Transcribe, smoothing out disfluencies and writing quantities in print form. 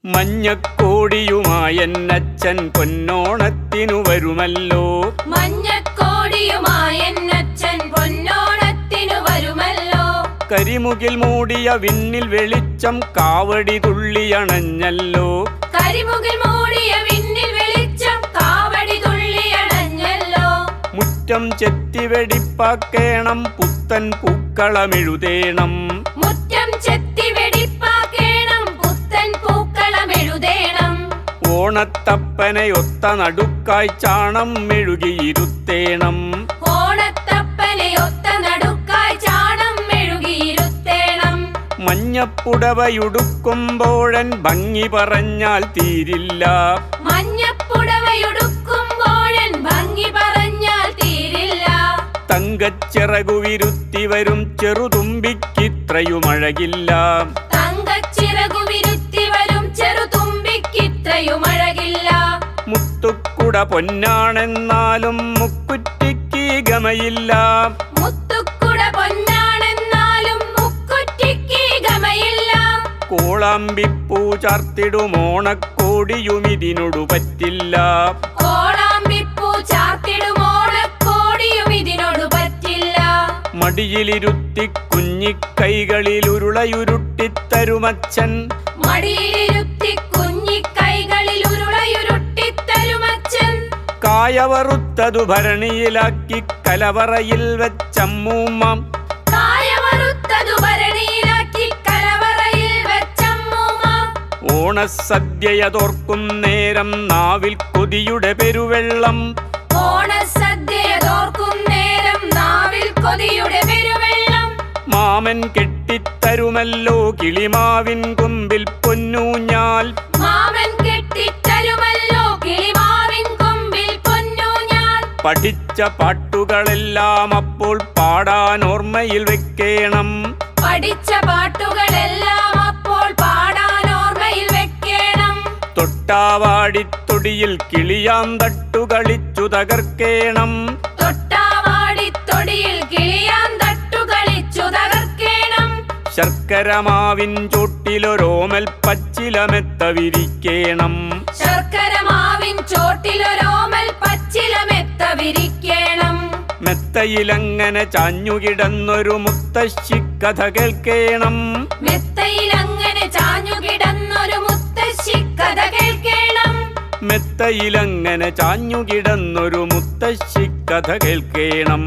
മഞ്ഞക്കോടിയുമായെന്നച്ഛൻ പൊന്നോണത്തിനു വരുമല്ലോ. മഞ്ഞക്കോടിയുമായെന്നച്ഛൻ പൊന്നോണത്തിനു വരുമല്ലോ. കരിമുകിൽ മൂടിയ വിണ്ണിൽ വെളിച്ചം കാവടി തുള്ളിയണഞ്ഞല്ലോ. കരിമുകിൽ മൂടിയ വിണ്ണിൽ വെളിച്ചം കാവടി തുള്ളിയണഞ്ഞല്ലോ. മുറ്റം ചെത്തി വെടിപ്പാക്കേണം പുത്തൻ പൂക്കളമെഴുതേണം. മുറ്റം ചെത്തി വെടിപ്പാക്കേണം പുത്തൻ പൂക്കളമെഴുതേണം. ഓണത്തപ്പനയൊത്ത നടുക്കായി ചാണം മെഴുകിയിരുത്തേണം. ഓണത്തപ്പനയൊത്ത നടുക്കായി ചാണം മെഴുകിയിരുത്തേണം. മഞ്ഞപ്പുടവയുടുക്കുമ്പോഴൻ ഭംഗി പറഞ്ഞാൽ തീരില്ല. മഞ്ഞപ്പുടവയുടുക്കുമ്പോഴൻ ഭംഗി പറഞ്ഞാൽ തീരില്ല. തങ്കച്ചിറകു വിരുത്തി വരും ചെറുതുമ്പിക്കിത്രയുമഴകില്ല. തങ്കച്ചിറകു വിരുത്തി വരും ചെറുതുമ്പിക്കിത്രയുമഴകില്ല. മുത്തുക്കുട പൊന്നാണെന്നാലും മുക്കുറ്റിക്ക് ഗമയില്ല. മുത്തുക്കുട പൊന്നാണെന്നാലും മുക്കുറ്റിക്ക് ഗമയില്ല. കോളാമ്പിപ്പൂ ചാർത്തിടും ഓണക്കോടിയുമിതിനൊടു പറ്റില്ല. കോളാമ്പിപ്പൂ ചാർത്തിടും ഓണക്കോടിയും ഇതിനോട് പറ്റില്ല. മടിയിലിരുത്തി കുഞ്ഞിക്കൈകളിൽ ഉരുളയുരുട്ടിത്തരുമച്ഛൻ. മടിയിലിരുത്തി കുഞ്ഞിക്കൈകളിൽ ഉരുളയുരുട്ടിത്തരുമച്ഛൻ. കായവറുത്തതു ഭരണിയിലാക്കി കലവറയിൽ വെച്ചമ്മൂമ്മ. കായവറുത്തതു ഭരണിയിലാക്കി കലവറയിൽ വെച്ചമ്മൂമ്മ. ഓണസദ്യയതോർക്കും നേരം നാവിൽ കൊതിയുടെ പെരുവെള്ളം. ഓണസദ്യയതോർക്കും നേരം നാവിൽ കൊതിയുടെ പെരുവെള്ളം. മാമൻ കെട്ടിത്തരുമല്ലോ കിളിമാവിൻ കൊമ്പിൽ പൊന്നൂഞ്ഞാൽ. മാമൻ കെട്ടിത്തരുമല്ലോ കിളിമാവിൻ കൊമ്പിൽ പൊന്നൂഞ്ഞാൽ. പഠിച്ച പാട്ടുകളെല്ലാം അപ്പോൾ പാടാൻ ഓർമ്മയിൽ വെക്കേണം. പഠിച്ച പാട്ടുകളെല്ലാം അപ്പോൾ പാടാൻ ഓർമ്മയിൽ വെക്കണം. തൊട്ടാവാടിത്തൊടിയിൽ കിളിയാന്തട്ടു കളിച്ചു തകർക്കേണം. തൊട്ടാവാടിത്തൊടിയിൽ കിളിയാന്തട്ടു കളിച്ചു തകർക്കേണം. ശർക്കരമാവിൻ ചോട്ടിലൊരോമൽ പച്ചിലമെത്ത വിരിക്കേണം. ശർക്കരമാവിൻ ചോട്ടിലൊരോമൽ പച്ചിലമെത്ത വിരിക്കണം. മെത്തയിലങ്ങനെ ചാഞ്ഞുകിടന്നൊരു മുത്തശ്ശിക്കഥ കേൾക്കേണം. മെത്തയിലങ്ങനെ ചാഞ്ഞുകിടന്നൊരു മുത്തശ്ശിക്കഥ കേൾക്കണം. മെത്തയിലങ്ങനെ ചാഞ്ഞുകിടന്നൊരു മുത്തശ്ശിക്കഥ കേൾക്കേണം.